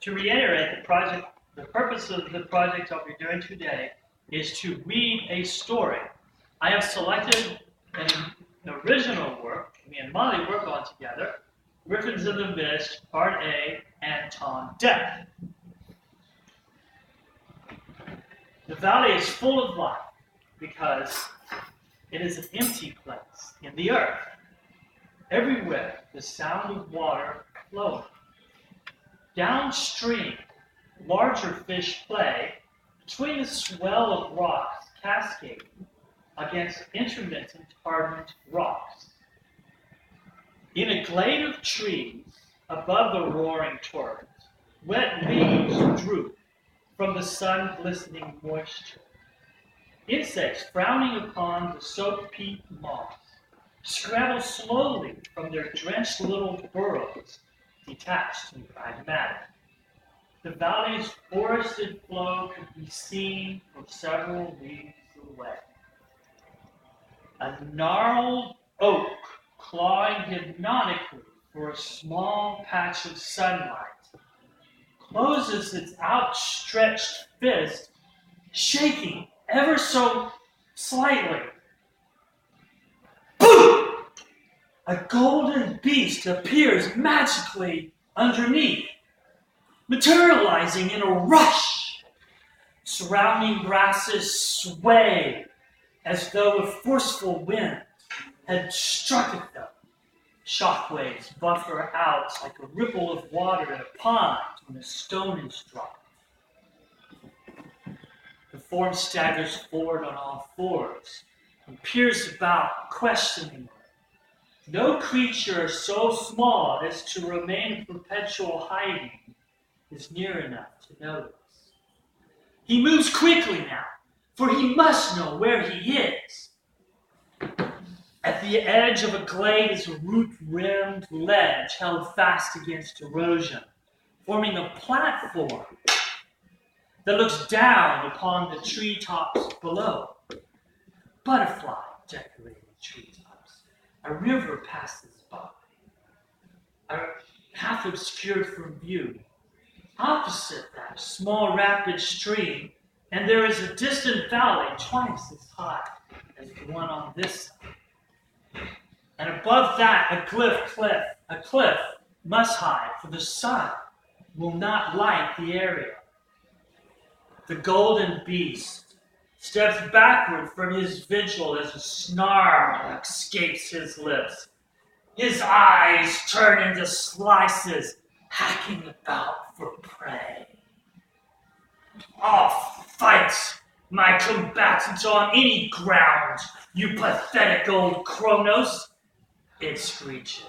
To reiterate, the purpose of the project I'll be doing today is to read a story. I have selected an original work, me and Molly work on together, Griffins in the Mist, Part A, Anton Death. The valley is full of life because it is an empty place in the earth. Everywhere, the sound of water flowing. Downstream, larger fish play between the swell of rocks cascading against intermittent hardened rocks. In a glade of trees above the roaring torrent, wet leaves droop from the sun-glistening moisture. Insects frowning upon the soaked peat moss scrabble slowly from their drenched little burrows, detached and pragmatic. The valley's forested flow could be seen from several leagues away. A gnarled oak clawing hypnotically for a small patch of sunlight closes its outstretched fist, shaking ever so slightly. Boom! A golden beast appears magically underneath, materializing in a rush. Surrounding grasses sway as though a forceful wind had struck at them. Shockwaves buffer out like a ripple of water in a pond when a stone is dropped. The form staggers forward on all fours and peers about questioningly. No creature so small as to remain in perpetual hiding is near enough to notice. He moves quickly now, for he must know where he is. At the edge of a glade is a root-rimmed ledge held fast against erosion, forming a platform that looks down upon the treetops below. Butterfly-decorated treetops. A river passes by, half obscured from view. Opposite that, a small rapid stream, and there is a distant valley twice as high as the one on this side. And above that, a cliff must hide, for the sun will not light the area. The golden beast steps backward from his vigil as a snarl escapes his lips. His eyes turn into slices, hacking about for prey. I'll fight my combatant on any ground, you pathetic old Kronos, it screeches.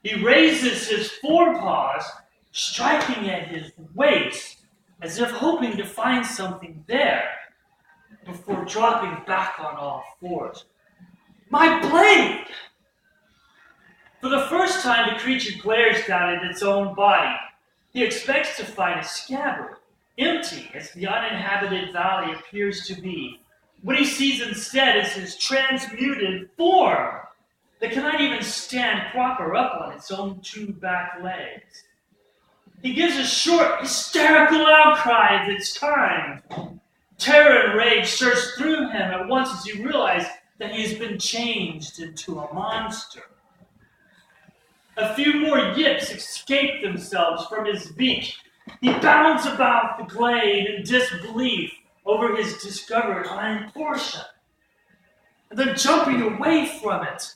He raises his forepaws, striking at his waist, as if hoping to find something there, before dropping back on all fours. My blade! For the first time, the creature glares down at its own body. He expects to find a scabbard, empty as the uninhabited valley appears to be. What he sees instead is his transmuted form that cannot even stand proper up on its own two back legs. He gives a short, hysterical outcry of its kind. Terror and rage surge through him at once as he realizes that he has been changed into a monster. A few more yips escape themselves from his beak. He bounds about the glade in disbelief over his discovered hind portion, and then jumping away from it,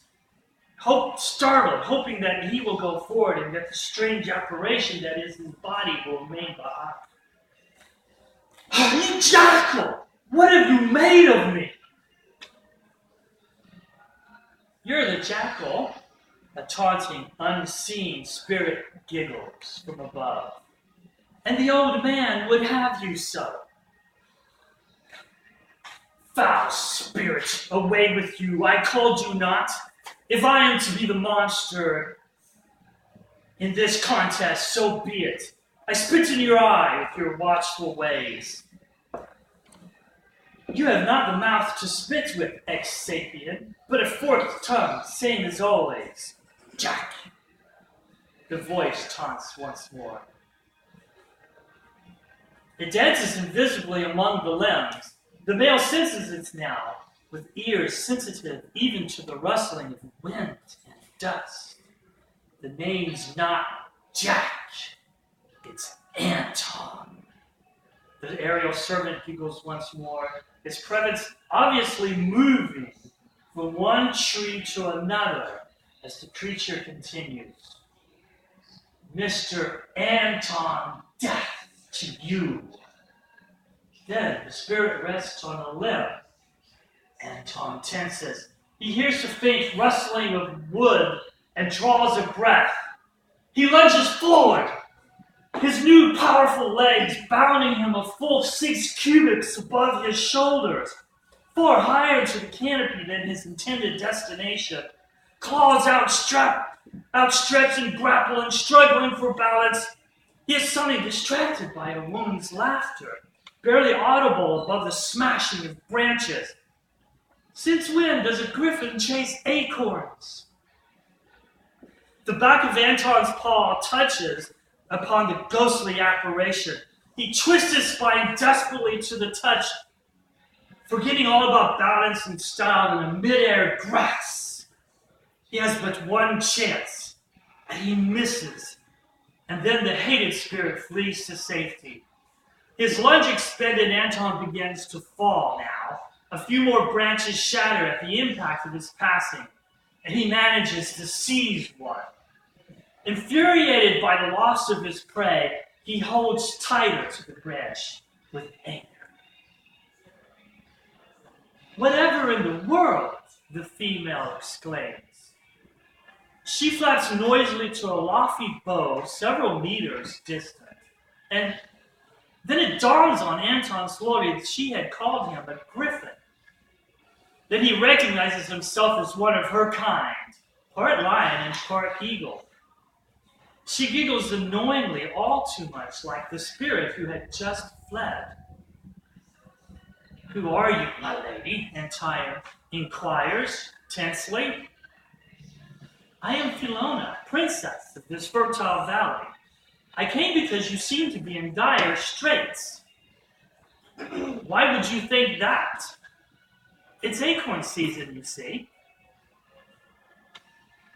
startled, hoping that he will go forward and that the strange apparition that is his body will remain behind. Oh, you jackal! What have you made of me? You're the jackal. A taunting, unseen spirit giggles from above. And the old man would have you so. Foul spirit, away with you, I called you not. If I am to be the monster in this contest, so be it. I spit in your eye with your watchful ways. You have not the mouth to spit with, ex-sapien, but a forked tongue, same as always. Jack! The voice taunts once more. It dances invisibly among the limbs. The male senses it now, with ears sensitive even to the rustling of wind and dust. The name's not Jack, it's Anton. The aerial servant giggles once more, its presence obviously moving from one tree to another as the creature continues. Mr. Anton, death to you. Then the spirit rests on a limb. Anton tenses. He hears the faint rustling of wood and draws a breath. He lunges forward, his new powerful legs bounding him a full 6 cubits above his shoulders, far higher to the canopy than his intended destination. Claws outstretched and grappling, struggling for balance. He is suddenly distracted by a woman's laughter, barely audible above the smashing of branches. Since when does a griffin chase acorns? The back of Anton's paw touches upon the ghostly apparition. He twists his spine desperately to the touch, forgetting all about balance and style in a mid-air grasp. He has but one chance, and he misses. And then the hated spirit flees to safety. His lunge expended, Anton begins to fall now. A few more branches shatter at the impact of his passing, and he manages to seize one. Infuriated by the loss of his prey, he holds tighter to the branch with anger. Whatever in the world, the female exclaims. She flaps noisily to a lofty bough several meters distant, and then it dawns on Anton slowly that she had called him a griffin. Then he recognizes himself as one of her kind, part lion and part eagle. She giggles annoyingly, all too much like the spirit who had just fled. "Who are you, my lady?" Anton inquires tensely. "I am Philona, princess of this fertile valley. I came because you seem to be in dire straits." "Why would you think that?" "It's acorn season, you see."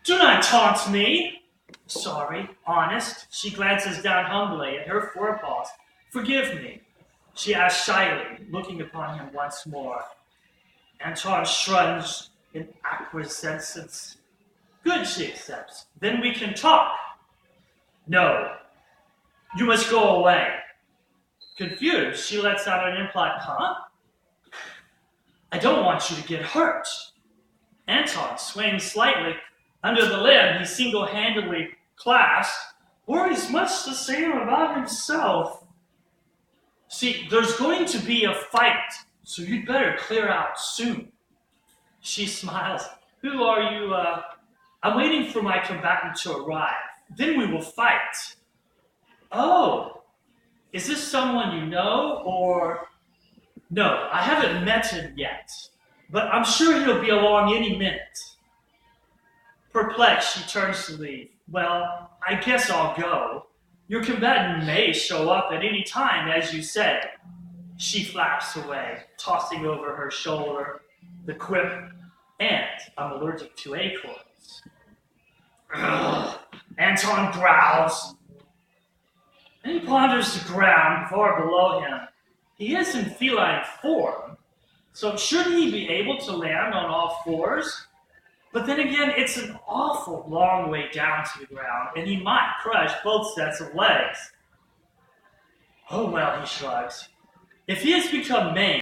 "Do not taunt me." "Sorry, honest." She glances down humbly at her forepaws. "Forgive me," she asks shyly, looking upon him once more. Anton shrugs in acquiescence. "Good," she accepts. "Then we can talk." "No. You must go away." Confused, she lets out an implied, "Huh?" "I don't want you to get hurt." Anton swings slightly. Under the limb he single-handedly clasped, worries much the same about himself. "See, there's going to be a fight, so you'd better clear out soon." She smiles. "Who are you, I'm waiting for my combatant to arrive. Then we will fight." "Oh, is this someone you know, or..." "No, I haven't met him yet, but I'm sure he'll be along any minute." Perplexed, she turns to leave. "Well, I guess I'll go. Your combatant may show up at any time, as you say." She flaps away, tossing over her shoulder the quip, "And I'm allergic to acorns." Ugh. Anton growls. And he ponders the ground far below him. He is in feline form, so shouldn't he be able to land on all fours? But then again, it's an awful long way down to the ground, and he might crush both sets of legs. "Oh well," he shrugs. "If he has become maimed,